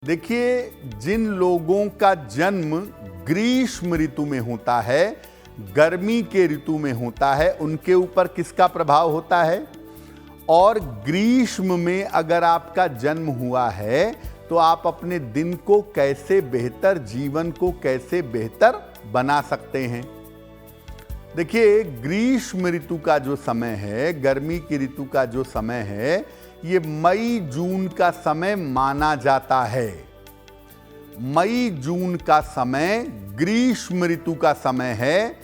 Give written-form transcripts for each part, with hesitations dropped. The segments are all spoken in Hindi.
देखिए, जिन लोगों का जन्म ग्रीष्म ऋतु में होता है, गर्मी के ऋतु में होता है, उनके ऊपर किसका प्रभाव होता है? और ग्रीष्म में अगर आपका जन्म हुआ है तो आप अपने दिन को कैसे बेहतर, जीवन को कैसे बेहतर बना सकते हैं। देखिए, ग्रीष्म ऋतु का जो समय है, गर्मी की ऋतु का जो समय है, ये मई जून का समय माना जाता है। मई जून का समय ग्रीष्म ऋतु का समय है।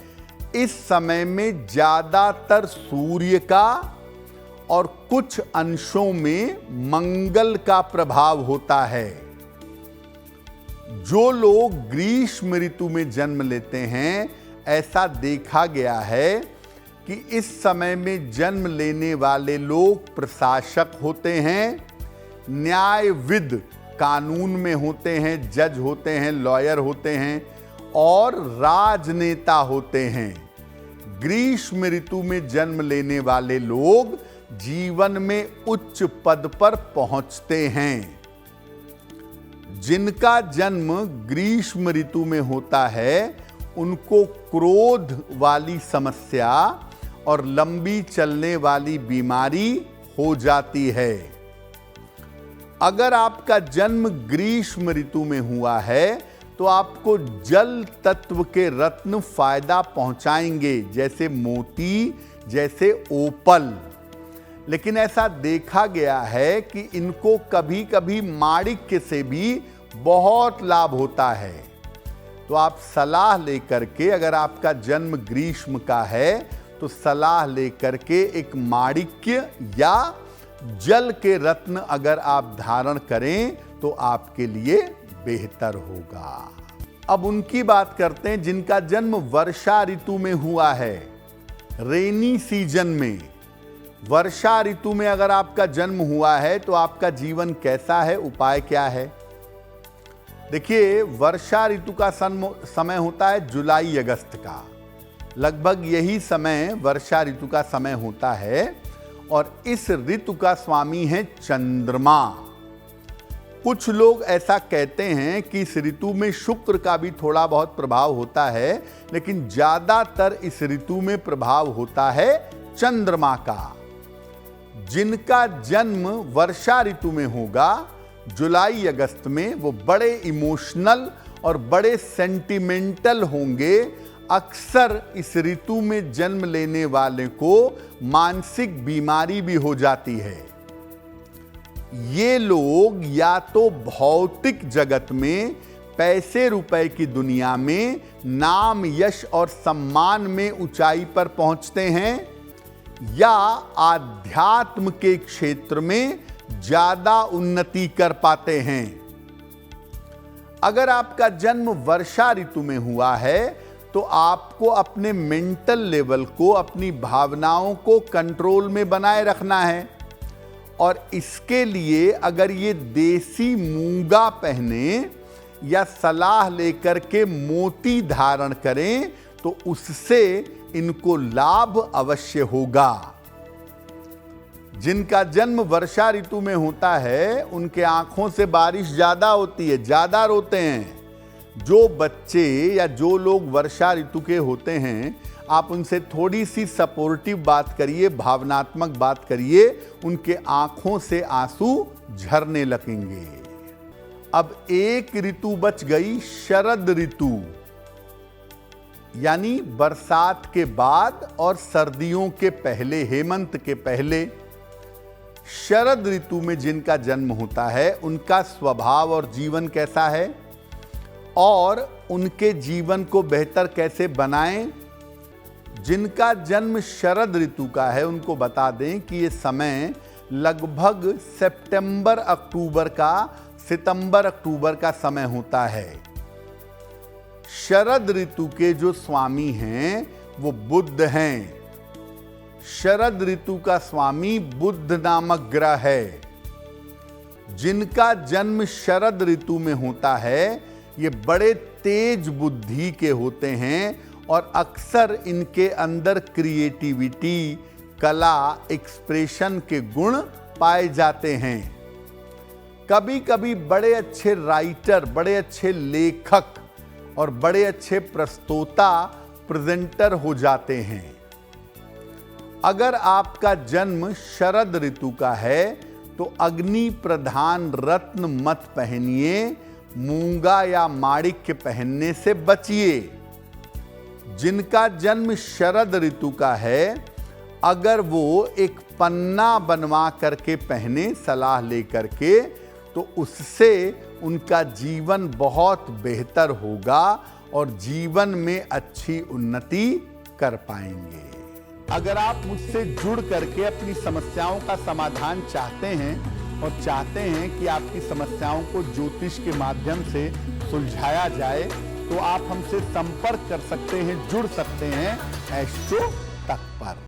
इस समय में ज्यादातर सूर्य का और कुछ अंशों में मंगल का प्रभाव होता है। जो लोग ग्रीष्म ऋतु में जन्म लेते हैं, ऐसा देखा गया है कि इस समय में जन्म लेने वाले लोग प्रशासक होते हैं, न्यायविद कानून में होते हैं, जज होते हैं, लॉयर होते हैं और राजनेता होते हैं। ग्रीष्म ऋतु में जन्म लेने वाले लोग जीवन में उच्च पद पर पहुंचते हैं। जिनका जन्म ग्रीष्म ऋतु में होता है, उनको क्रोध वाली समस्या और लंबी चलने वाली बीमारी हो जाती है। अगर आपका जन्म ग्रीष्म ऋतु में हुआ है तो आपको जल तत्व के रत्न फायदा पहुंचाएंगे, जैसे मोती, जैसे ओपल। लेकिन ऐसा देखा गया है कि इनको कभी कभी माणिक्य से भी बहुत लाभ होता है। तो आप सलाह लेकर के, अगर आपका जन्म ग्रीष्म का है तो सलाह लेकर के एक माणिक्य या जल के रत्न अगर आप धारण करें तो आपके लिए बेहतर होगा। अब उनकी बात करते हैं जिनका जन्म वर्षा ऋतु में हुआ है, रेनी सीजन में। वर्षा ऋतु में अगर आपका जन्म हुआ है तो आपका जीवन कैसा है, उपाय क्या है? देखिए, वर्षा ऋतु का समय होता है जुलाई अगस्त का। लगभग यही समय वर्षा ऋतु का समय होता है और इस ऋतु का स्वामी है चंद्रमा। कुछ लोग ऐसा कहते हैं कि इस ऋतु में शुक्र का भी थोड़ा बहुत प्रभाव होता है, लेकिन ज्यादातर इस ऋतु में प्रभाव होता है चंद्रमा का। जिनका जन्म वर्षा ऋतु में होगा, जुलाई अगस्त में, वो बड़े इमोशनल और बड़े सेंटिमेंटल होंगे। अक्सर इस ऋतु में जन्म लेने वाले को मानसिक बीमारी भी हो जाती है। ये लोग या तो भौतिक जगत में, पैसे रुपए की दुनिया में नाम, यश और सम्मान में ऊंचाई पर पहुंचते हैं, या आध्यात्म के क्षेत्र में ज्यादा उन्नति कर पाते हैं। अगर आपका जन्म वर्षा ऋतु में हुआ है तो आपको अपने मेंटल लेवल को, अपनी भावनाओं को कंट्रोल में बनाए रखना है। और इसके लिए अगर ये देसी मूंगा पहने या सलाह लेकर के मोती धारण करें तो उससे इनको लाभ अवश्य होगा। जिनका जन्म वर्षा ऋतु में होता है, उनके आंखों से बारिश ज्यादा होती है, ज्यादा रोते हैं। जो बच्चे या जो लोग वर्षा ऋतु के होते हैं, आप उनसे थोड़ी सी सपोर्टिव बात करिए, भावनात्मक बात करिए, उनके आंखों से आंसू झरने लगेंगे। अब एक ऋतु बच गई, शरद ऋतु, यानी बरसात के बाद और सर्दियों के पहले, हेमंत के पहले। शरद ऋतु में जिनका जन्म होता है, उनका स्वभाव और जीवन कैसा है और उनके जीवन को बेहतर कैसे बनाएं? जिनका जन्म शरद ऋतु का है, उनको बता दें कि ये समय लगभग सितंबर अक्टूबर का समय होता है। शरद ऋतु के जो स्वामी हैं वो बुध हैं। शरद ऋतु का स्वामी बुध नामक ग्रह है। जिनका जन्म शरद ऋतु में होता है, ये बड़े तेज बुद्धि के होते हैं और अक्सर इनके अंदर क्रिएटिविटी, कला, एक्सप्रेशन के गुण पाए जाते हैं। कभी कभी बड़े अच्छे राइटर, बड़े अच्छे लेखक और बड़े अच्छे प्रस्तोता, प्रेजेंटर हो जाते हैं। अगर आपका जन्म शरद ऋतु का है तो अग्नि प्रधान रत्न मत पहनिए, मूंगा या माणिक्य पहनने से बचिए। जिनका जन्म शरद ऋतु का है, अगर वो एक पन्ना बनवा करके पहने सलाह लेकर के, तो उससे उनका जीवन बहुत बेहतर होगा और जीवन में अच्छी उन्नति कर पाएंगे। अगर आप मुझसे जुड़ करके अपनी समस्याओं का समाधान चाहते हैं और चाहते हैं कि आपकी समस्याओं को ज्योतिष के माध्यम से सुलझाया जाए, तो आप हमसे संपर्क कर सकते हैं, जुड़ सकते हैं एस्ट्रो तक पर।